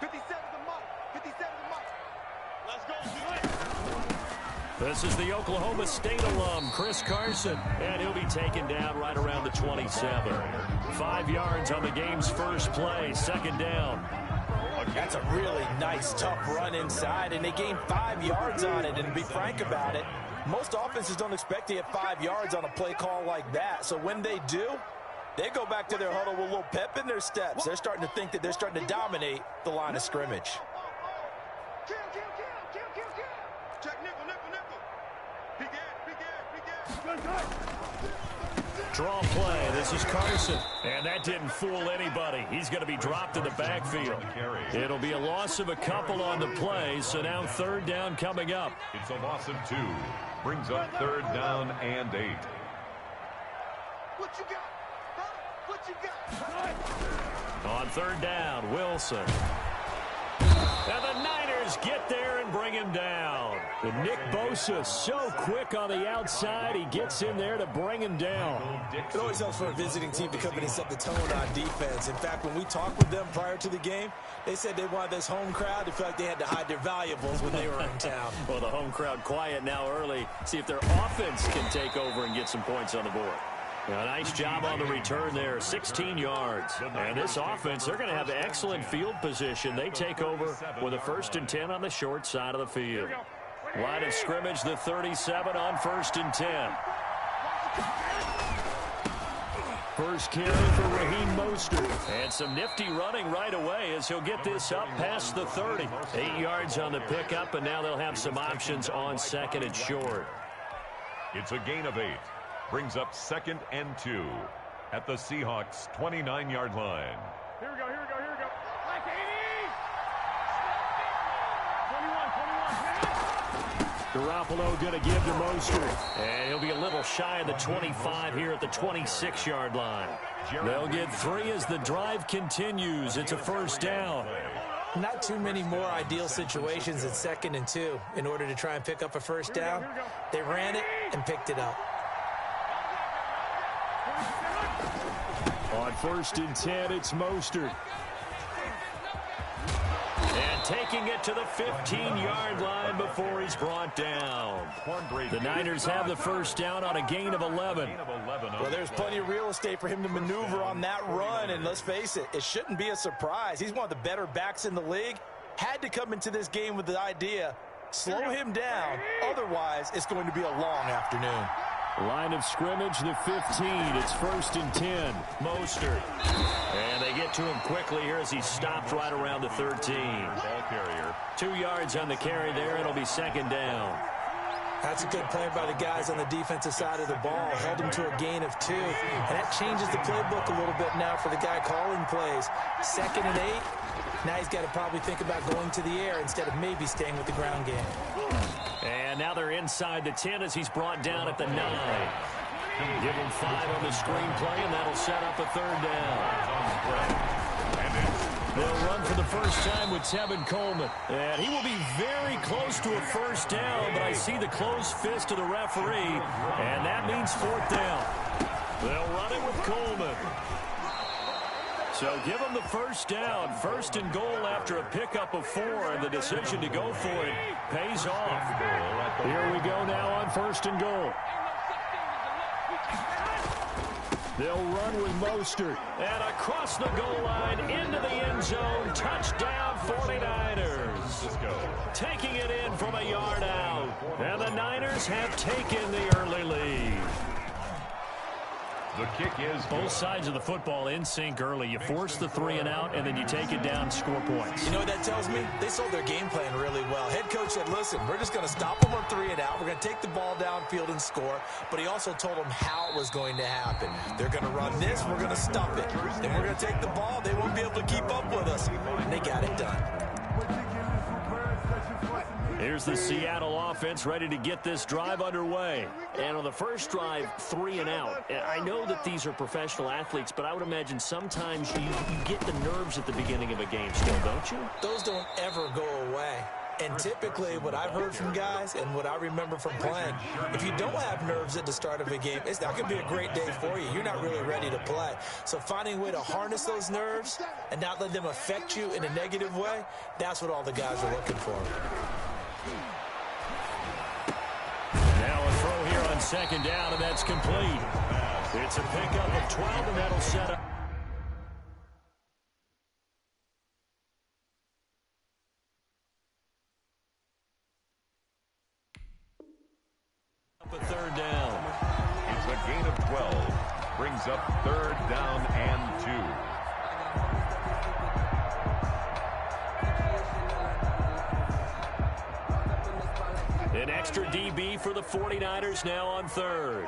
Let's go. This is the Oklahoma State alum, Chris Carson, and he'll be taken down right around the 27. 5 yards on the game's first play, second down. That's a really nice, tough run inside, and they gained 5 yards on it. And to be frank about it, most offenses don't expect to get 5 yards on a play call like that. So when they do, they go back to their huddle with a little pep in their steps. They're starting to think that they're starting to dominate the line of scrimmage. Draw play. This is Carson. And that didn't fool anybody. He's going to be dropped in the backfield. It'll be a loss of a couple on the play, so now third down coming up. It's a loss of 2. Brings up third down and 8. What you got? What you got? On third down, Wilson. And the Niners get there and bring him down. And Nick Bosa so quick on the outside. He gets in there to bring him down. It always helps for a visiting team to come in and set the tone on defense. In fact, when we talked with them prior to the game, they said they wanted this home crowd to feel like they had to hide their valuables when they were in town. Well, the home crowd quiet now early. See if their offense can take over and get some points on the board. A nice job on the return there, 16 yards. And this offense, they're going to have excellent field position. They take over with a 1st and 10 on the short side of the field. Line of scrimmage, the 37 on 1st and 10. First carry for Raheem Mostert. And some nifty running right away as he'll get this up past the 30. 8 yards on the pickup, and now they'll have some options on 2nd and short. It's a gain of 8. Brings up 2nd and 2 at the Seahawks' 29-yard line. Here we go. Like 80. 21. Garoppolo going to give to Mostert. And he'll be a little shy of the 25 here at the 26-yard line. They'll get 3 as the drive continues. It's a first down. Not too many more ideal situations at 2nd and 2 in order to try and pick up a first down. They ran it and picked it up. On 1st and 10, it's Mostert. And taking it to the 15-yard line before he's brought down. The Niners have the first down on a gain of 11. Well, there's plenty of real estate for him to maneuver on that run, and let's face it, it shouldn't be a surprise. He's one of the better backs in the league. Had to come into this game with the idea, slow him down, otherwise it's going to be a long afternoon. Line of scrimmage, the 15. It's 1st and 10. Mostert. And they get to him quickly here as he stopped right around the 13. Ball carrier. 2 yards on the carry there. It'll be 2nd down. That's a good play by the guys on the defensive side of the ball. Held him to a gain of 2. And that changes the playbook a little bit now for the guy calling plays. 2nd and 8. Now he's got to probably think about going to the air instead of maybe staying with the ground game. And now they're inside the 10 as he's brought down at the 9. Give him 5 on the screenplay, and that'll set up a 3rd down. They'll run for the first time with Tevin Coleman. And he will be very close to a first down, but I see the closed fist of the referee, and that means 4th down. They'll run it with Coleman. So give him the first down, 1st and goal after a pickup of 4, and the decision to go for it pays off. Here we go now on 1st and goal. They'll run with Mostert. And across the goal line, into the end zone, touchdown 49ers. Taking it in from a yard out. And the Niners have taken the early lead. The kick is both sides of the football in sync early. You force the 3 and out, and then you take it down, score points. You know what that tells me? They sold their game plan really well. Head coach said, listen, we're just going to stop them on 3 and out. We're going to take the ball downfield and score. But he also told them how it was going to happen. They're going to run this. We're going to stop it. Then we're going to take the ball. They won't be able to keep up with us. And they got it done. Here's the Seattle offense ready to get this drive underway. And on the first drive, 3 and out. I know that these are professional athletes, but I would imagine sometimes you get the nerves at the beginning of a game still, don't you? Those don't ever go away. And typically what I've heard from guys and what I remember from playing, if you don't have nerves at the start of a game, it's not going to be a great day for you. You're not really ready to play. So finding a way to harness those nerves and not let them affect you in a negative way, that's what all the guys are looking for. Now a throw here on second down, and that's complete. It's a pickup of 12, and that'll set up. A third down. It's a gain of 12. Brings up third down and 2. An extra DB for the 49ers now on third.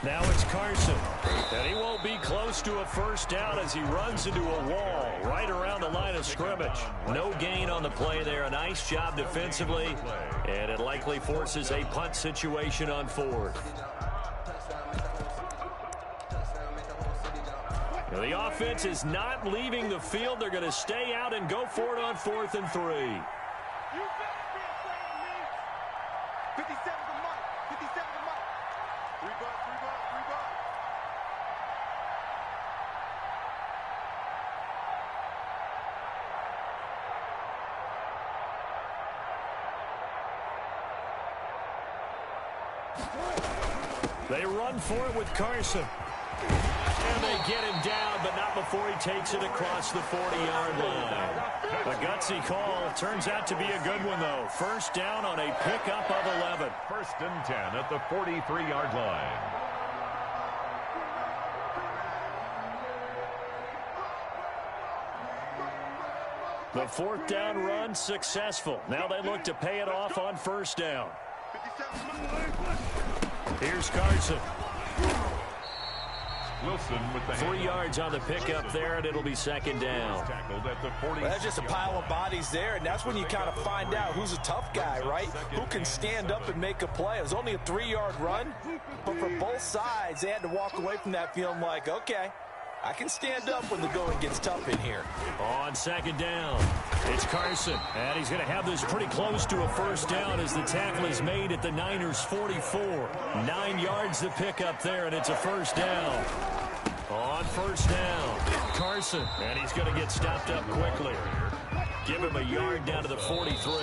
Now it's Carson, and he won't be close to a first down as he runs into a wall right around the line of scrimmage. No gain on the play there. A nice job defensively, and it likely forces a punt situation on fourth. Now the offense is not leaving the field. They're going to stay out and go for it on 4th and 3. You better be afraid of me. 57 to Mike. 57 to Mike. Three bucks. They run for it with Carson. And they get him down, but not before he takes it across the 40-yard line. A gutsy call. Turns out to be a good one, though. First down on a pickup of 11. First and 10 at the 43-yard line. The 4th down run successful. Now they look to pay it off on first down. Here's Carson. Wilson with the 3 yards on the pickup there, and it'll be second down. Tackled at the 40. Well, that's just a pile of bodies there, and that's when you kind of find out who's a tough guy, right? Who can stand up and make a play. It was only a 3-yard run, but for both sides, they had to walk away from that feeling like, okay, I can stand up when the going gets tough in here. On second down, it's Carson, and he's going to have this pretty close to a first down as the tackle is made at the Niners' 44. 9 yards to pick up there, and it's a first down. On first down, Carson, and he's going to get stopped up quickly. Give him a yard down to the 43.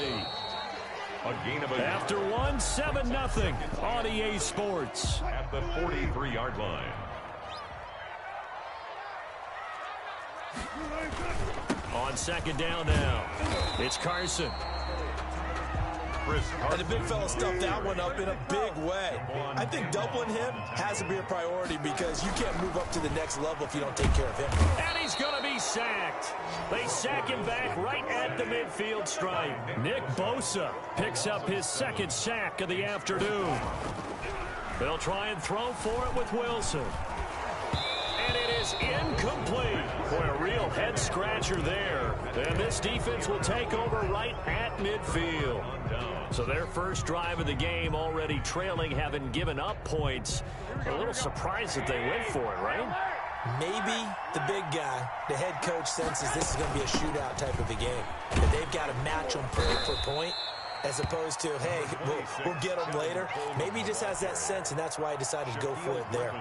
A gain of 8. After 1, 7-0 on EA Sports. At the 43-yard line. On second down now, it's Carson. And the big fella stuffed that one up in a big way. I think doubling him has to be a priority because you can't move up to the next level if you don't take care of him. And he's going to be sacked. They sack him back right at the midfield stripe. Nick Bosa picks up his second sack of the afternoon. They'll try and throw for it with Wilson. And it is incomplete. Boy, a real head-scratcher there. And this defense will take over right at midfield. So their first drive of the game already trailing, having given up points. A little surprised that they went for it, right? Maybe the big guy, the head coach, senses this is going to be a shootout type of a game. That they've got to match them point for point, as opposed to, hey, we'll get them later. Maybe he just has that sense, and that's why he decided to go for it there.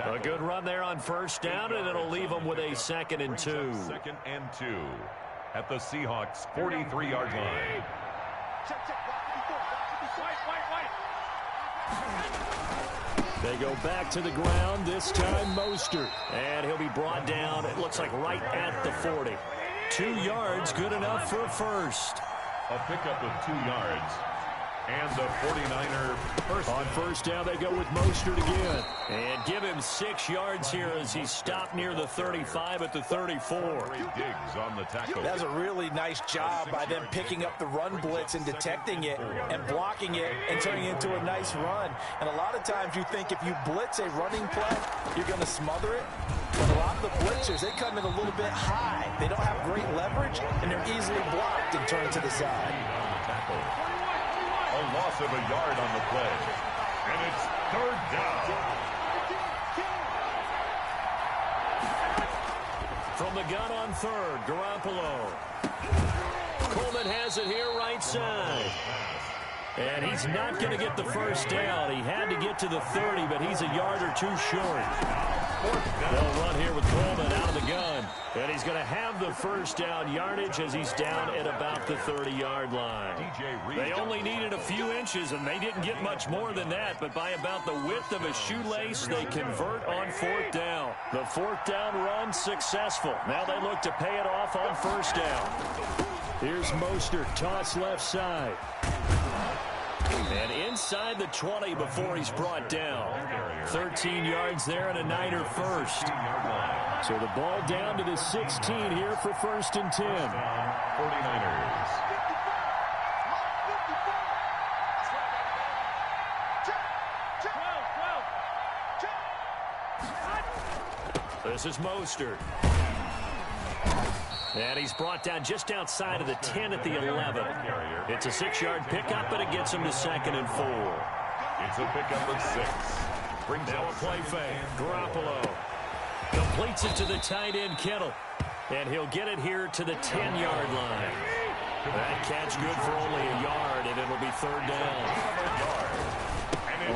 A good run there on first down, and it'll leave them with a 2nd and 2. 2nd and 2 at the Seahawks' 43-yard line. They go back to the ground, this time Mostert. And he'll be brought down, it looks like right at the 40. 2 yards, good enough for a first. A pickup of 2 yards. And the 49er first. On first down, they go with Mostert again. And give him 6 yards here as he's stopped near the 35 at the 34. Diggs on the tackle. That was a really nice job by them picking up the run blitz and detecting it and blocking it and turning it into a nice run. And a lot of times you think if you blitz a running play, you're going to smother it. But a lot of the blitzers, they come in a little bit high. They don't have great leverage, and they're easily blocked and turned to the side. A loss of a yard on the play. And it's third down. from the gun on third. Garoppolo. Coleman has it here right side. And he's not going to get the first down. He had to get to the 30, but he's a yard or two short. They'll run here with Coleman out of the gun. And he's going to have the first down yardage as he's down at about the 30-yard line. They only needed a few inches, and they didn't get much more than that. But by about the width of a shoelace, they convert on fourth down. The fourth down run successful. Now they look to pay it off on first down. Here's Mostert, toss left side. And inside the 20 before he's brought down. 13 yards there and a Niner first. So the ball down to the 16 here for first and 10. 49ers. This is Mostert. And he's brought down just outside of the 10 at the 11. It's a 6-yard pickup, but it gets him to 2nd and 4. It's a pickup of 6. Brings now a play fake. Garoppolo completes it to the tight end, Kittle. And he'll get it here to the 10-yard line. That catch good for only a yard, and it'll be third down.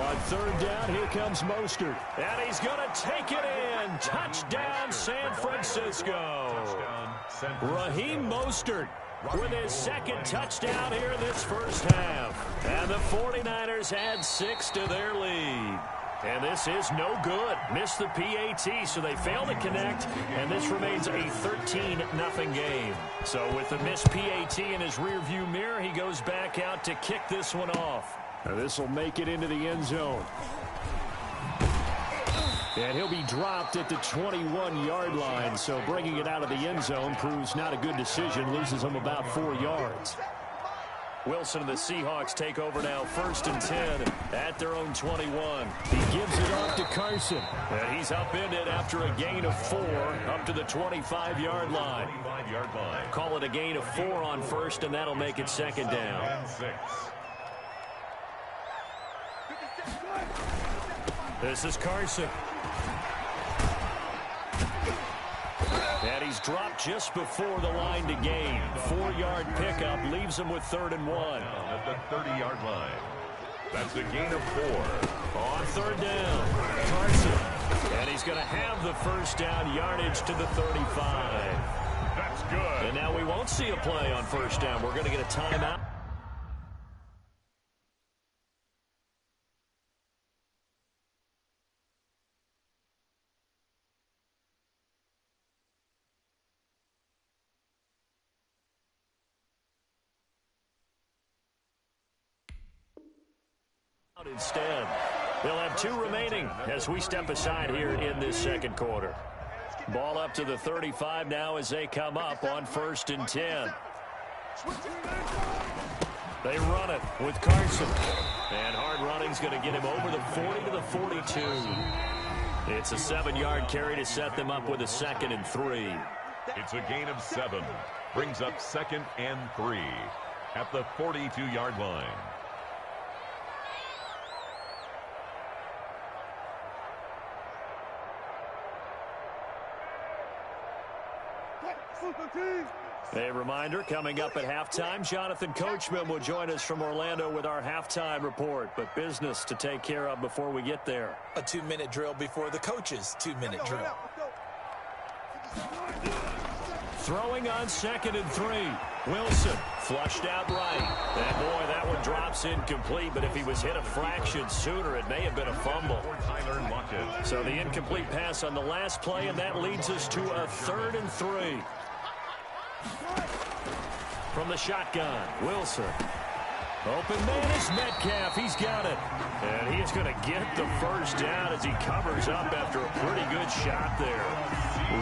On third down, here comes Mostert. And he's going to take it in. Touchdown, San Francisco. Raheem Mostert with his second touchdown here in this first half. And the 49ers add 6 to their lead. And this is no good. Missed the PAT, so they fail to connect, and this remains a 13-0 game. So with the missed PAT in his rearview mirror, he goes back out to kick this one off. Now this will make it into the end zone. And he'll be dropped at the 21-yard line, so bringing it out of the end zone proves not a good decision, loses him about 4 yards. Wilson and the Seahawks take over now, first and 10 at their own 21. He gives it off to Carson. And he's upended after a gain of 4 up to the 25-yard line. Call it a gain of 4 on first, and that'll make it second down. This is Carson. And he's dropped just before the line to gain. 4-yard pickup leaves him with 3rd and 1. At the 30-yard line. That's a gain of 4. On third down, Carson. And he's going to have the first down yardage to the 35. That's good. And now we won't see a play on first down. We're going to get a timeout. Instead, they'll have 2 remaining as we step aside here in this second quarter. Ball up to the 35 now as they come up on first and 10. They run it with Carson. And hard running's going to get him over the 40 to the 42. It's a 7-yard carry to set them up with a 2nd and 3. It's a gain of 7. Brings up 2nd and 3 at the 42-yard line. A reminder, coming up at halftime, Jonathan Coachman will join us from Orlando with our halftime report, but business to take care of before we get there. A 2-minute drill before the coach's 2-minute drill. Throwing on 2nd and 3. Wilson flushed out right. And boy, that one drops incomplete, but if he was hit a fraction sooner, it may have been a fumble. So the incomplete pass on the last play, and that leads us to a 3rd and 3. From the shotgun, Wilson. Open man is Metcalf. He's got it. And he is going to get the first down as he covers up after a pretty good shot there.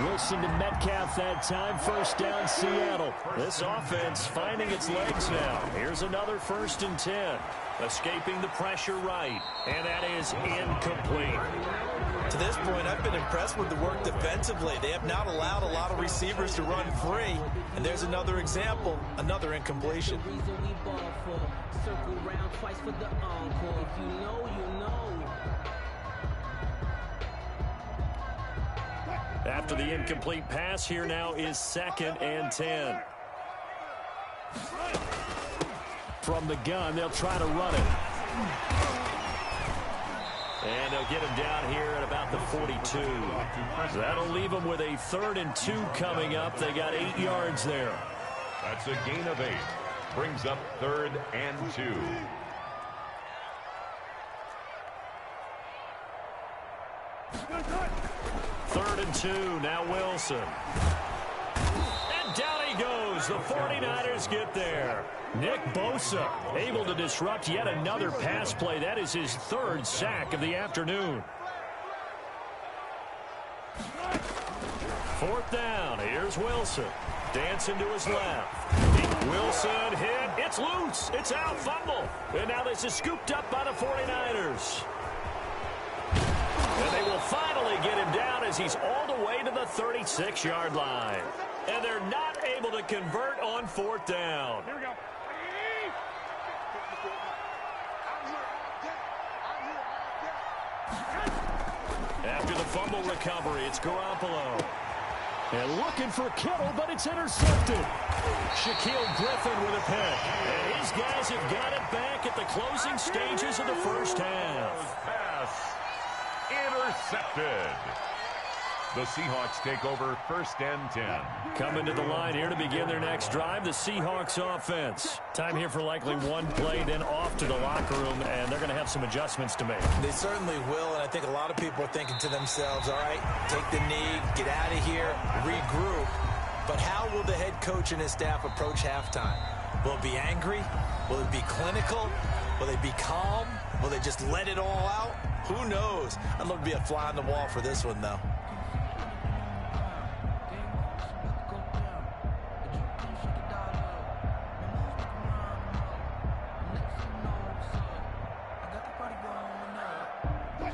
Wilson to Metcalf that time. First down, Seattle. This offense finding its legs now. Here's another 1st and 10. Escaping the pressure right. And that is incomplete. To this point, I've been impressed with the work defensively. They have not allowed a lot of receivers to run free. And there's another example, another incompletion. After the incomplete pass, here now is 2nd and 10. From the gun, they'll try to run it. And they'll get him down here at about the 42. So that'll leave them with a 3rd and 2 coming up. They got 8 yards there. That's a gain of 8. Brings up 3rd and 2. Third and 2. Now Wilson. And down he goes. The 49ers get there. Nick Bosa able to disrupt yet another pass play. That is his 3rd sack of the afternoon. 4th down. Here's Wilson. Dancing to his left. Wilson hit. It's loose. It's out. Fumble. And now this is scooped up by the 49ers. And they will finally get him down as he's all the way to the 36-yard line. And they're not able to convert on 4th down. Here we go. After the fumble recovery, it's Garoppolo. And looking for Kittle, but it's intercepted. Shaquille Griffin with a pick. And his guys have got it back at the closing stages of the first half. Pass intercepted. The Seahawks take over 1st and 10. Coming to the line here to begin their next drive, the Seahawks offense. Time here for likely one play, then off to the locker room, and they're going to have some adjustments to make. They certainly will, and I think a lot of people are thinking to themselves, all right, take the knee, get out of here, regroup. But how will the head coach and his staff approach halftime? Will it be angry? Will it be clinical? Will they be calm? Will they just let it all out? Who knows? I'd love to be a fly on the wall for this one, though.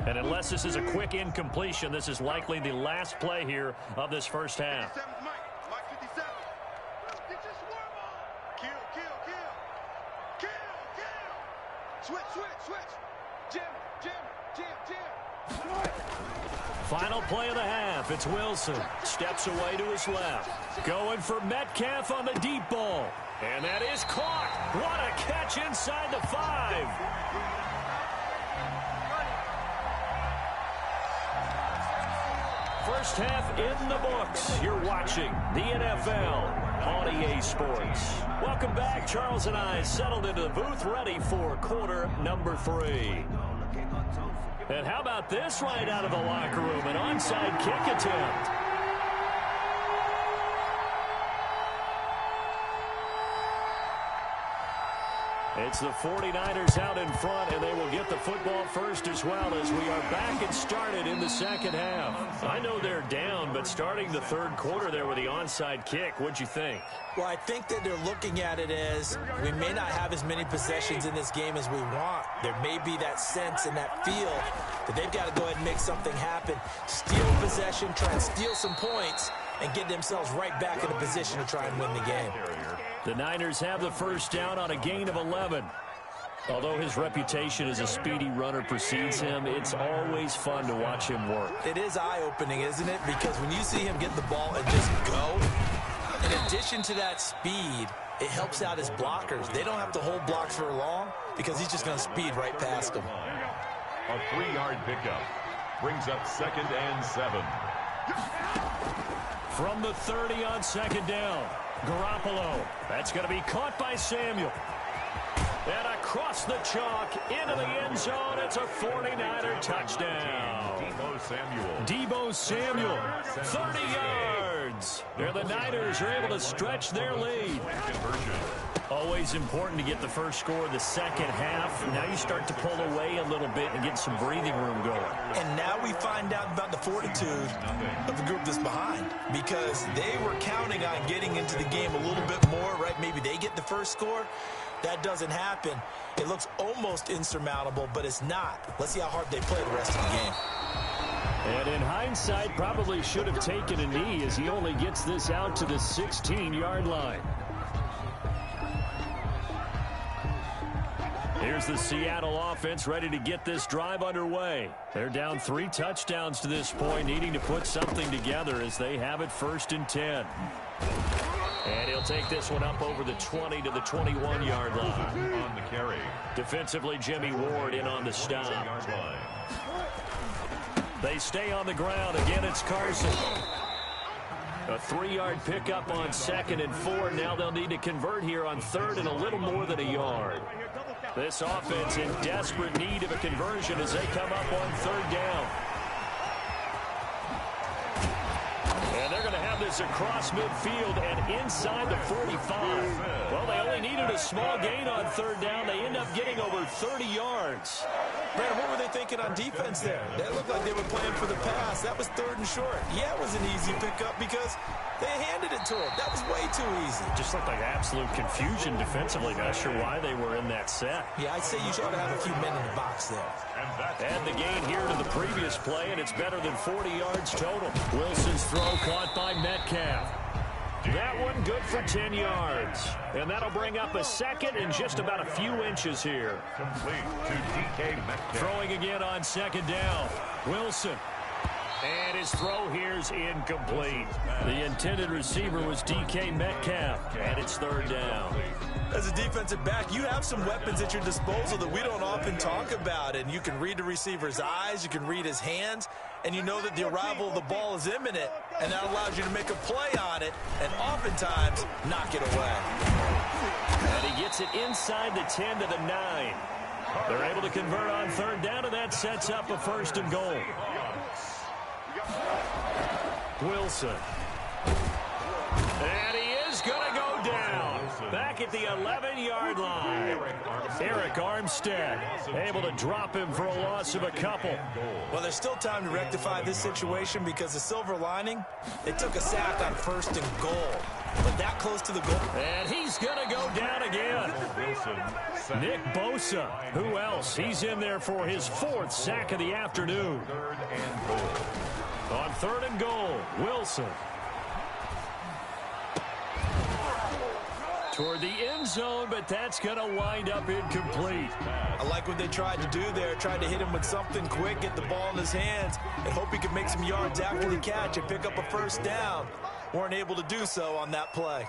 And unless this is a quick incompletion, this is likely the last play here of this first half. 57's Mike. Mike 57. Get your swarm on. Kill. Switch. Jim. Final play of the half. It's Wilson. Steps away to his left. Going for Metcalf on the deep ball. And that is caught. What a catch inside the 5. First half in the books. You're watching the NFL on EA Sports. Welcome back. Charles and I settled into the booth ready for quarter number 3. And how about this right out of the locker room? An onside kick attempt. It's the 49ers out in front, and they will get the football first as well as we are back and started in the second half. I know they're down, but starting the third quarter there with the onside kick, what'd you think? Well, I think that they're looking at it as we may not have as many possessions in this game as we want. There may be that sense and that feel that they've got to go ahead and make something happen, steal possession, try and steal some points, and get themselves right back in a position to try and win the game. The Niners have the first down on a gain of 11. Although his reputation as a speedy runner precedes him, it's always fun to watch him work. It is eye-opening, isn't it? Because when you see him get the ball and just go, in addition to that speed, it helps out his blockers. They don't have to hold blocks for long because he's just going to speed right past them. A 3-yard pickup brings up 2nd and 7. From the 30 on second down, Garoppolo. That's going to be caught by Samuel. And across the chalk into the end zone. It's a 49er touchdown. Deebo Samuel, 30 yards. And the Niners are able to stretch their lead. Always important to get the first score of the second half. Now you start to pull away a little bit and get some breathing room going. And now we find out about the fortitude of the group that's behind, because they were counting on getting into the game a little bit more, right? Maybe they get the first score. That doesn't happen. It looks almost insurmountable, but it's not. Let's see how hard they play the rest of the game. And in hindsight, probably should have taken a knee as he only gets this out to the 16-yard line. Here's the Seattle offense ready to get this drive underway. They're down 3 touchdowns to this point, needing to put something together as they have it 1st and 10. And he'll take this one up over the 20 to the 21-yard line. On the carry. Defensively, Jimmy Ward in on the stop. They stay on the ground. Again, it's Carson. A 3-yard pickup on 2nd and 4. Now they'll need to convert here on 3rd and a little more than a yard. This offense in desperate need of a conversion as they come up on 3rd down. And they're going to have this across midfield and inside the 45. Well, they only needed a small gain on 3rd down. They end up getting over 30 yards. Brandon, what were they thinking on defense there? That looked like they were playing for the pass. That was 3rd and short. Yeah, it was an easy pickup because they handed it to him. That was way too easy. Just looked like absolute confusion defensively. Not sure why they were in that set. Yeah, I'd say you ought to have a few men in the box there. Add the gain here to the previous play, and it's better than 40 yards total. Wilson's throw caught by Metcalf. That one good for 10 yards. And that'll bring up a 2nd and just about a few inches here. Complete to DK Metcalf. Throwing again on 2nd down. Wilson. And his throw here's incomplete. The intended receiver was DK Metcalf, and it's 3rd down. As a defensive back, you have some weapons at your disposal that we don't often talk about. And you can read the receiver's eyes, you can read his hands, and you know that the arrival of the ball is imminent, and that allows you to make a play on it and oftentimes knock it away. And he gets it inside the 10 to the 9. They're able to convert on 3rd down, and that sets up a 1st and goal. Wilson. And he is going to go down. Back at the 11-yard line. Eric Armstead able to drop him for a loss of a couple. Well, there's still time to rectify this situation because the silver lining, they took a sack on 1st and goal. But that close to the goal. And he's going to go down again. Nick Bosa. Who else? He's in there for his 4th sack of the afternoon. 3rd and goal. On 3rd and goal, Wilson. Toward the end zone, but that's going to wind up incomplete. I like what they tried to do there. Tried to hit him with something quick, get the ball in his hands, and hope he could make some yards after the catch and pick up a 1st down. Weren't able to do so on that play.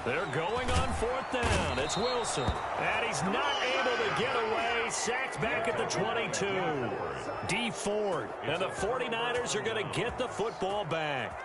They're going on 4th down. It's Wilson. And he's not able to get away. Sacked back at the 22. D Ford. And the 49ers are going to get the football back.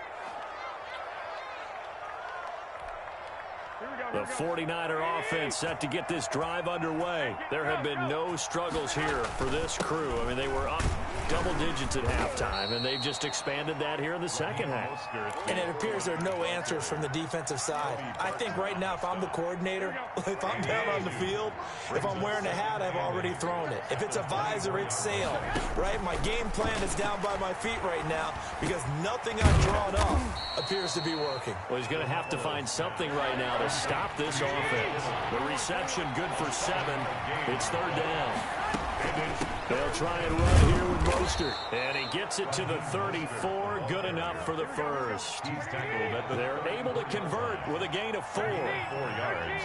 The 49er offense set to get this drive underway. There have been no struggles here for this crew. I mean, they were up double digits at halftime, and they've just expanded that here in the 2nd half. And it appears there are no answers from the defensive side. I think right now, if I'm the coordinator, if I'm down on the field, if I'm wearing a hat, I've already thrown it. If it's a visor, it's sail, right? My game plan is down by my feet right now because nothing I've drawn up appears to be working. Well, he's going to have to find something right now to stop this offense. The reception good for 7. It's 3rd down. They'll try and run here with Mostert. And he gets it to the 34. Good enough for the 1st. They're able to convert with a gain of 4. 4 yards.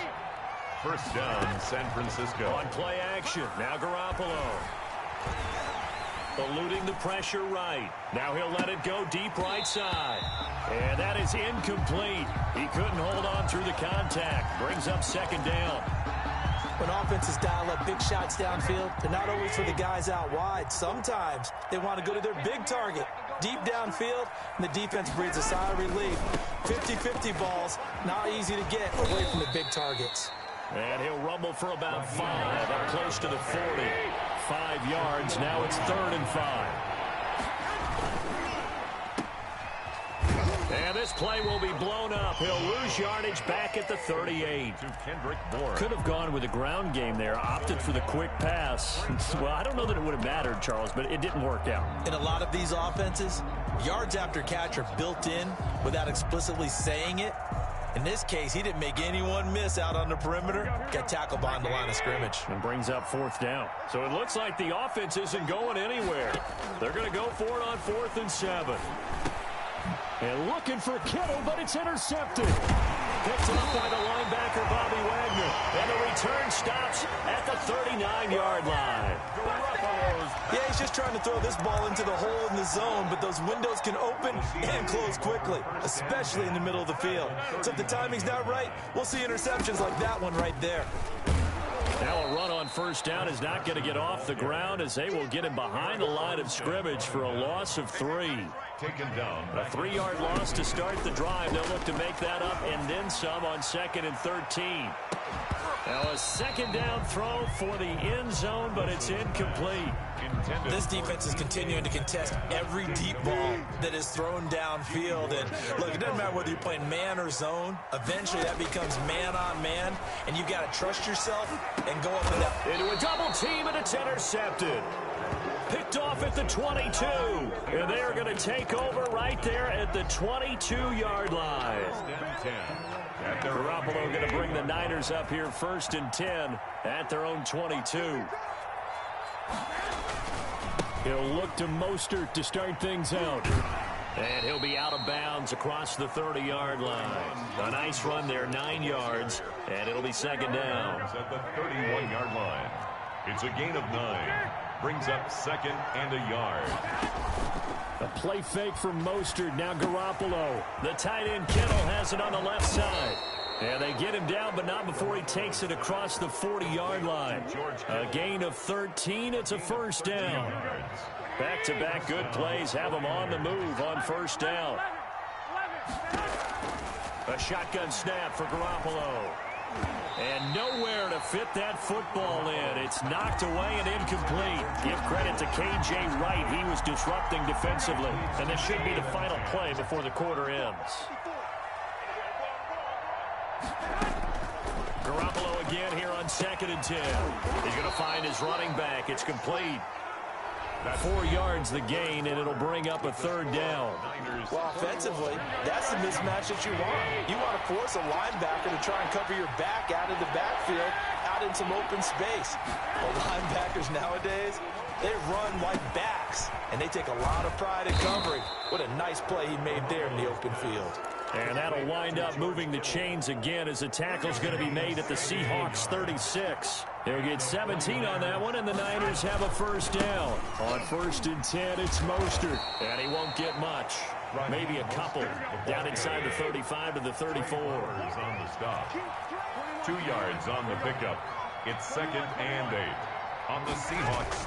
1st down, San Francisco. On play action. Now Garoppolo. Eluding the pressure right. Now he'll let it go deep right side. And that is incomplete. He couldn't hold on through the contact. Brings up 2nd down. When offenses dial up big shots downfield, they're not always for the guys out wide. Sometimes they want to go to their big target. Deep downfield, and the defense breathes a sigh of relief. 50-50 balls, not easy to get away from the big targets. And he'll rumble for about 5, up close to the 40. 5 yards, now it's 3rd and 5. And this play will be blown up. He'll lose yardage back at the 38. Could have gone with a ground game there, opted for the quick pass. Well, I don't know that it would have mattered, Charles, but it didn't work out. In a lot of these offenses, yards after catch are built in without explicitly saying it. In this case, he didn't make anyone miss out on the perimeter. Got tackled behind the line of scrimmage. And brings up 4th down. So it looks like the offense isn't going anywhere. They're going to go for it on 4th and 7. And looking for Kittle, but it's intercepted. picked up by the linebacker, Bobby Wagner. And the return stops at the 39-yard line. Yeah, he's just trying to throw this ball into the hole in the zone, but those windows can open and close quickly, especially in the middle of the field. So if the timing's not right, we'll see interceptions like that one right there. Now a run on first down is not going to get off the ground as they will get him behind the line of scrimmage for a loss of 3. Taken down. A 3-yard loss to start the drive. They'll look to make that up and then some on 2nd and 13. Now a second down throw for the end zone, but it's incomplete. This defense is continuing to contest every deep ball that is thrown downfield. And look, it doesn't matter whether you're playing man or zone. Eventually that becomes man on man, and you've got to trust yourself and go up and down. Into a double team, and it's intercepted. Picked off at the 22. And they are going to take over right there at the 22-yard line. Garoppolo going to bring the Niners up here 1st and 10 at their own 22. He'll look to Mostert to start things out. And he'll be out of bounds across the 30-yard line. A nice run there, 9 yards, and it'll be 2nd down. At the 31-yard line. It's a gain of 9. Brings up 2nd and a yard. A play fake from Mostert. Now Garoppolo. The tight end Kittle has it on the left side. And they get him down, but not before he takes it across the 40-yard line. A gain of 13. It's a 1st down. Back-to-back good plays have him on the move on 1st down. A shotgun snap for Garoppolo. And nowhere to fit that football in. It's knocked away and incomplete. Give credit to K.J. Wright. He was disrupting defensively. And this should be the final play before the quarter ends. Garoppolo again here on 2nd and 10. He's going to find his running back. It's complete. 4 yards the gain, and it'll bring up a 3rd down. Well, offensively, that's the mismatch that you want. You want to force a linebacker to try and cover your back out of the backfield, out in some open space. Well, linebackers nowadays, they run like backs, and they take a lot of pride in covering. What a nice play he made there in the open field. And that'll wind up moving the chains again as the tackle's going to be made at the Seahawks 36. They'll get 17 on that one, and the Niners have a 1st down. On 1st and 10, it's Mostert, and he won't get much. Maybe a couple. Down inside the 35 to the 34. On the stop. 2 yards on the pickup. It's 2nd and 8. On the Seahawks